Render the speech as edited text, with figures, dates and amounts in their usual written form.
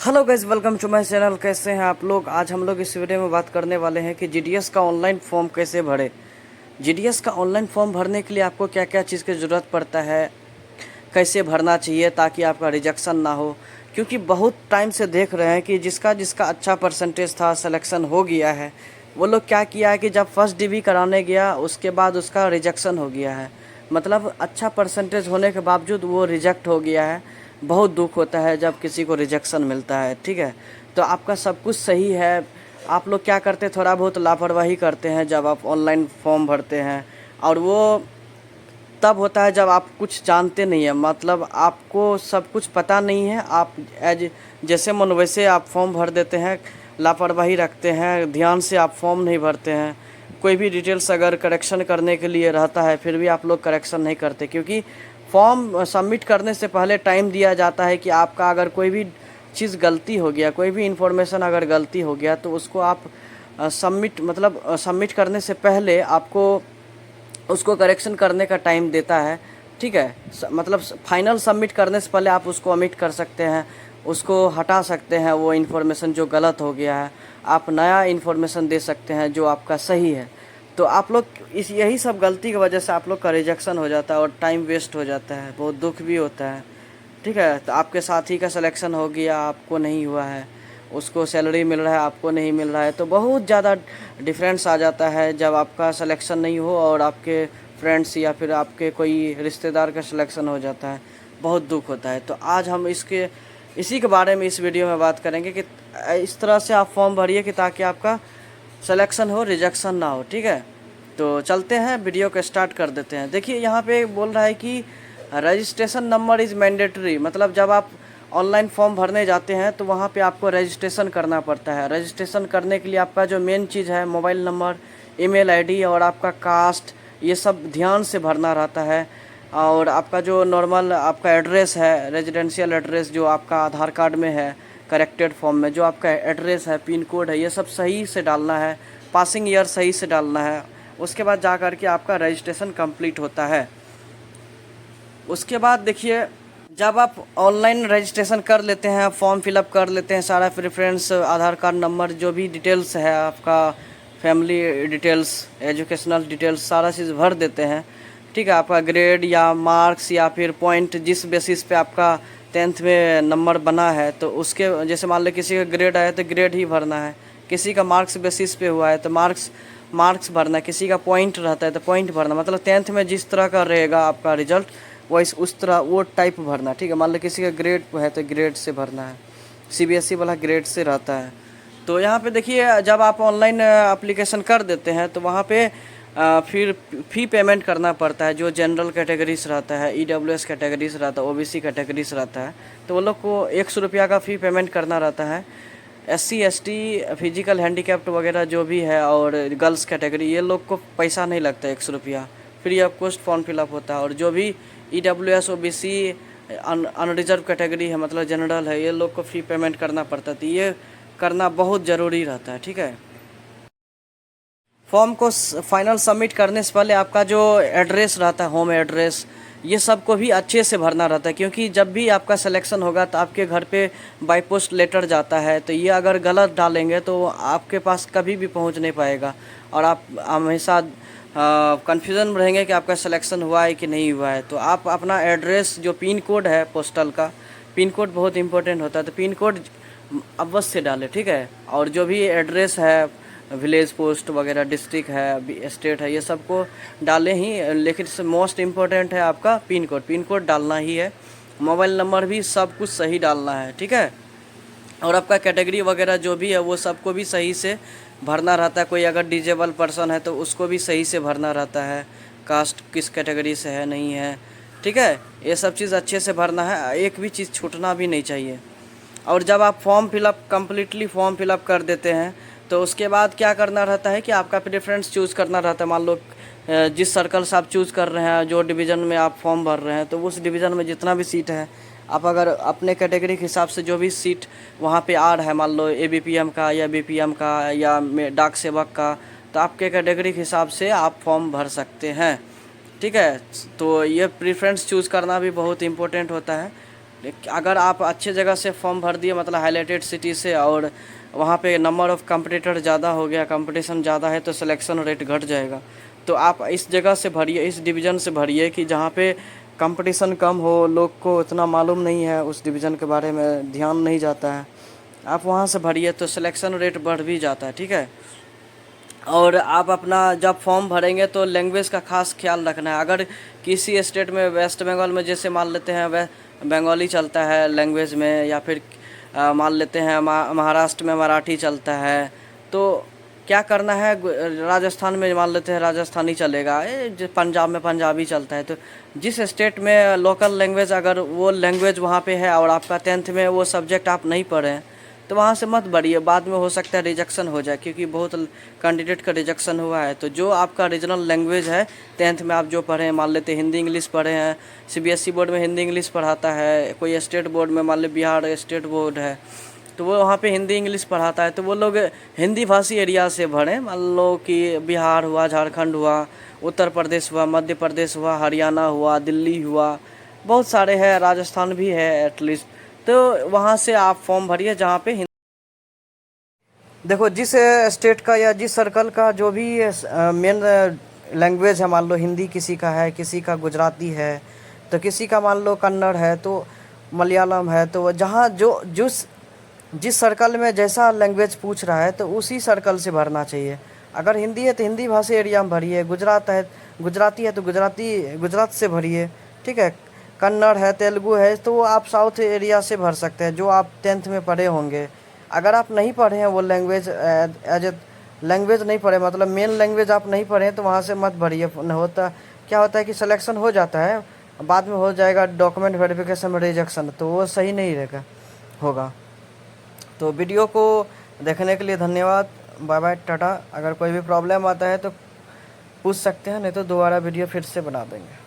Hello guys, welcome to my channel. कैसे हैं आप लोग? आज हम लोग इस वीडियो में बात करने वाले हैं कि जीडीएस का ऑनलाइन फॉर्म कैसे भरें। जीडीएस का ऑनलाइन फॉर्म भरने के लिए आपको क्या क्या चीज़ की ज़रूरत पड़ता है, कैसे भरना चाहिए ताकि आपका रिजेक्शन ना हो। क्योंकि बहुत टाइम से देख रहे हैं कि जिसका जिसका अच्छा परसेंटेज था, सिलेक्शन हो गया है, वो लोग क्या किया है कि जब फर्स्ट डिवी कराने गया उसके बाद उसका रिजेक्शन हो गया है। मतलब अच्छा परसेंटेज होने के बावजूद वो रिजेक्ट हो गया है। बहुत दुख होता है जब किसी को रिजेक्शन मिलता है। ठीक है, तो आपका सब कुछ सही है, आप लोग क्या करते हैं, थोड़ा बहुत लापरवाही करते हैं जब आप ऑनलाइन फॉर्म भरते हैं। और वो तब होता है जब आप कुछ जानते नहीं हैं, मतलब आपको सब कुछ पता नहीं है, आप एज जैसे मन वैसे आप फॉर्म भर देते हैं, लापरवाही रखते हैं, ध्यान से आप फॉर्म नहीं भरते हैं। कोई भी डिटेल्स अगर करेक्शन करने के लिए रहता है फिर भी आप लोग करेक्शन नहीं करते, क्योंकि फॉर्म सबमिट करने से पहले टाइम दिया जाता है कि आपका अगर कोई भी चीज़ गलती हो गया, कोई भी इन्फॉर्मेशन अगर गलती हो गया तो उसको आप सबमिट करने से पहले आपको उसको करेक्शन करने का टाइम देता है। ठीक है, मतलब फाइनल सबमिट करने से पहले आप उसको ओमिट कर सकते हैं, उसको हटा सकते हैं, वो इन्फॉर्मेशन जो गलत हो गया है। आप नया इन्फॉर्मेशन दे सकते हैं जो आपका सही है। तो आप लोग इस यही सब गलती की वजह से आप लोग का रिजेक्शन हो जाता है और टाइम वेस्ट हो जाता है, बहुत दुख भी होता है। ठीक है, तो आपके साथी का सिलेक्शन हो गया, आपको नहीं हुआ है, उसको सैलरी मिल रहा है, आपको नहीं मिल रहा है, तो बहुत ज़्यादा डिफरेंस आ जाता है जब आपका सिलेक्शन नहीं हो और आपके फ्रेंड्स या फिर आपके कोई रिश्तेदार का सिलेक्शन हो जाता है। बहुत दुख होता है। तो आज हम इसी के बारे में इस वीडियो में बात करेंगे कि इस तरह से आप फॉर्म भरिए कि ताकि आपका सिलेक्शन हो, रिजेक्शन ना हो। ठीक है, तो चलते हैं, वीडियो को स्टार्ट कर देते हैं। देखिए यहाँ पे बोल रहा है कि रजिस्ट्रेशन नंबर इज़ मैंडेटरी, मतलब जब आप ऑनलाइन फॉर्म भरने जाते हैं तो वहाँ पे आपको रजिस्ट्रेशन करना पड़ता है। रजिस्ट्रेशन करने के लिए आपका जो मेन चीज़ है, मोबाइल नंबर, ईमेल आईडी और आपका कास्ट, ये सब ध्यान से भरना रहता है। और आपका जो नॉर्मल आपका एड्रेस है, रेजिडेंशियल एड्रेस जो आपका आधार कार्ड में है, करेक्टेड फॉर्म में जो आपका एड्रेस है, पिन कोड है, ये सब सही से डालना है, पासिंग ईयर सही से डालना है। उसके बाद जा कर के आपका रजिस्ट्रेशन कंप्लीट होता है। उसके बाद देखिए, जब आप ऑनलाइन रजिस्ट्रेशन कर लेते हैं, फॉर्म फिलअप कर लेते हैं, सारा प्रेफरेंस, आधार कार्ड नंबर, जो भी डिटेल्स है आपका, फैमिली डिटेल्स, एजुकेशनल डिटेल्स, सारा चीज़ भर देते हैं। ठीक है, आपका ग्रेड या मार्क्स या फिर पॉइंट, जिस बेसिस पे आपका 10th में नंबर बना है तो उसके, जैसे मान लो किसी का ग्रेड आया तो ग्रेड ही भरना है, किसी का मार्क्स बेसिस पे हुआ है तो मार्क्स भरना है, किसी का पॉइंट रहता है तो पॉइंट भरना, मतलब 10th में जिस तरह का रहेगा आपका रिजल्ट वैस उस तरह वो टाइप भरना। ठीक है, मान लो किसी का ग्रेड है तो ग्रेड से भरना है, सीबीएसई वाला ग्रेड से रहता है। तो यहाँ पे देखिए, जब आप ऑनलाइन एप्लीकेशन कर देते हैं तो वहाँ पे फिर फ़ी पेमेंट करना पड़ता है। जो जनरल कैटेगरीज रहता है, ईडब्ल्यूएस कैटेगरीज रहता है, ओबीसी कैटेगरीज रहता है, तो वो लोग को 100 रुपया का फ़ी पेमेंट करना रहता है। एससी एसटी, फिजिकल हैंडीकैप्ड वगैरह जो भी है और गर्ल्स कैटेगरी, ये लोग को पैसा नहीं लगता, 100 रुपया free of cost form fill up होता है। और जो भी ईडब्ल्यूएस, ओबीसी, अनरिजर्व कैटेगरी है, मतलब जनरल है, ये लोग को फ़ी पेमेंट करना पड़ता है। तो ये करना बहुत ज़रूरी रहता है। ठीक है, फॉर्म को फाइनल सबमिट करने से पहले आपका जो एड्रेस रहता है, होम एड्रेस, ये सब को भी अच्छे से भरना रहता है, क्योंकि जब भी आपका सिलेक्शन होगा तो आपके घर पे बाय पोस्ट लेटर जाता है। तो ये अगर गलत डालेंगे तो आपके पास कभी भी पहुंच नहीं पाएगा और आप हमेशा कन्फ्यूज़न में रहेंगे कि आपका सिलेक्शन हुआ है कि नहीं हुआ है। तो आप अपना एड्रेस, जो पिन कोड है पोस्टल का, पिन कोड बहुत इंपॉर्टेंट होता है, तो पिन कोड अवश्य डालें। ठीक है, और जो भी एड्रेस है, विलेज पोस्ट वगैरह, डिस्ट्रिक्ट है, स्टेट है, ये सब को डालें ही, लेकिन मोस्ट इम्पोर्टेंट है आपका पिन कोड। पिन कोड डालना ही है, मोबाइल नंबर भी सब कुछ सही डालना है। ठीक है, और आपका कैटेगरी वगैरह जो भी है वो सबको भी सही से भरना रहता है। कोई अगर डिजेबल पर्सन है तो उसको भी सही से भरना रहता है, कास्ट किस कैटेगरी से है, नहीं है। ठीक है, ये सब चीज़ अच्छे से भरना है, एक भी चीज़ छूटना भी नहीं चाहिए। और जब आप कम्प्लीटली फॉर्म फिलअप कर देते हैं तो उसके बाद क्या करना रहता है कि आपका प्रेफरेंस चूज़ करना रहता है। मान लो जिस सर्कल से आप चूज़ कर रहे हैं, जो डिवीज़न में आप फॉर्म भर रहे हैं, तो उस डिवीज़न में जितना भी सीट है, आप अगर अपने कैटेगरी के हिसाब से जो भी सीट वहाँ पे आ रहा है, मान लो एबीपीएम का या बीपीएम का या डाक सेवक का, तो आपके कैटेगरी के हिसाब से आप फॉर्म भर सकते हैं। ठीक है, तो ये प्रेफरेंस चूज़ करना भी बहुत इम्पोर्टेंट होता है। अगर आप अच्छे जगह से फॉर्म भर दिए, मतलब हाईलाइटेड सिटी से, और वहाँ पे नंबर ऑफ़ कंपटीटर ज़्यादा हो गया, कंपटीशन ज़्यादा है, तो सिलेक्शन रेट घट जाएगा। तो आप इस जगह से भरिए, इस डिवीज़न से भरिए कि जहाँ पे कंपटीशन कम हो, लोग को इतना मालूम नहीं है, उस डिवीज़न के बारे में ध्यान नहीं जाता है, आप वहाँ से भरिए तो सिलेक्शन रेट बढ़ भी जाता है, ठीक है। और आप अपना जब फॉर्म भरेंगे तो लैंग्वेज का खास ख्याल रखना है। अगर किसी स्टेट में, वेस्ट बंगाल में जैसे मान लेते हैं वे बंगाली चलता है लैंग्वेज में, या फिर मान लेते हैं महाराष्ट्र में मराठी चलता है, तो क्या करना है, राजस्थान में मान लेते हैं राजस्थानी चलेगा, पंजाब में पंजाबी चलता है, तो जिस स्टेट में लोकल लैंग्वेज, अगर वो लैंग्वेज वहाँ पे है और आपका 10th में वो सब्जेक्ट आप नहीं पढ़े, तो वहाँ से मत बढ़िए, बाद में हो सकता है रिजेक्शन हो जाए, क्योंकि बहुत कैंडिडेट का रिजेक्शन हुआ है। तो जो आपका रीजनल लैंग्वेज है, 10th में आप जो पढ़े हैं, मान लेते हिंदी इंग्लिश पढ़े हैं, सीबीएसई बोर्ड में हिंदी इंग्लिश पढ़ाता है, कोई स्टेट बोर्ड में मान ली बिहार स्टेट बोर्ड है, तो वो वहाँ पे हिंदी इंग्लिश पढ़ाता है, तो वो लोग हिंदी भाषी एरिया से भरें। मान लो कि बिहार हुआ, झारखंड हुआ, उत्तर प्रदेश हुआ, मध्य प्रदेश हुआ, हरियाणा हुआ, दिल्ली हुआ, बहुत सारे हैं, राजस्थान भी है एटलीस्ट, तो वहाँ से आप फॉर्म भरिए जहाँ पे देखो जिस स्टेट का या जिस सर्कल का जो भी मेन लैंग्वेज है, मान लो हिंदी किसी का है, किसी का गुजराती है, तो किसी का मान लो कन्नड़ है, तो मलयालम है, तो जहाँ जो जिस सर्कल में जैसा लैंग्वेज पूछ रहा है तो उसी सर्कल से भरना चाहिए। अगर हिंदी है तो हिंदी भाषी एरिया में भरिए, गुजराती है तो गुजरात से भरिए, ठीक है। कन्नड़ है, तेलुगु है, तो वो आप साउथ एरिया से भर सकते हैं, जो आप 10th में पढ़े होंगे। अगर आप नहीं पढ़े हैं वो लैंग्वेज, एज ए लैंग्वेज नहीं पढ़े, मतलब मेन लैंग्वेज आप नहीं पढ़े हैं, तो वहाँ से मत भरिए। क्या होता है कि सिलेक्शन हो जाता है, बाद में हो जाएगा डॉक्यूमेंट वेरिफिकेशन में रिजेक्शन, तो वो सही नहीं रहेगा होगा। तो वीडियो को देखने के लिए धन्यवाद, बाय बाय, टाटा। अगर कोई भी प्रॉब्लम आता है तो पूछ सकते हैं, नहीं तो दोबारा वीडियो फिर से बना देंगे।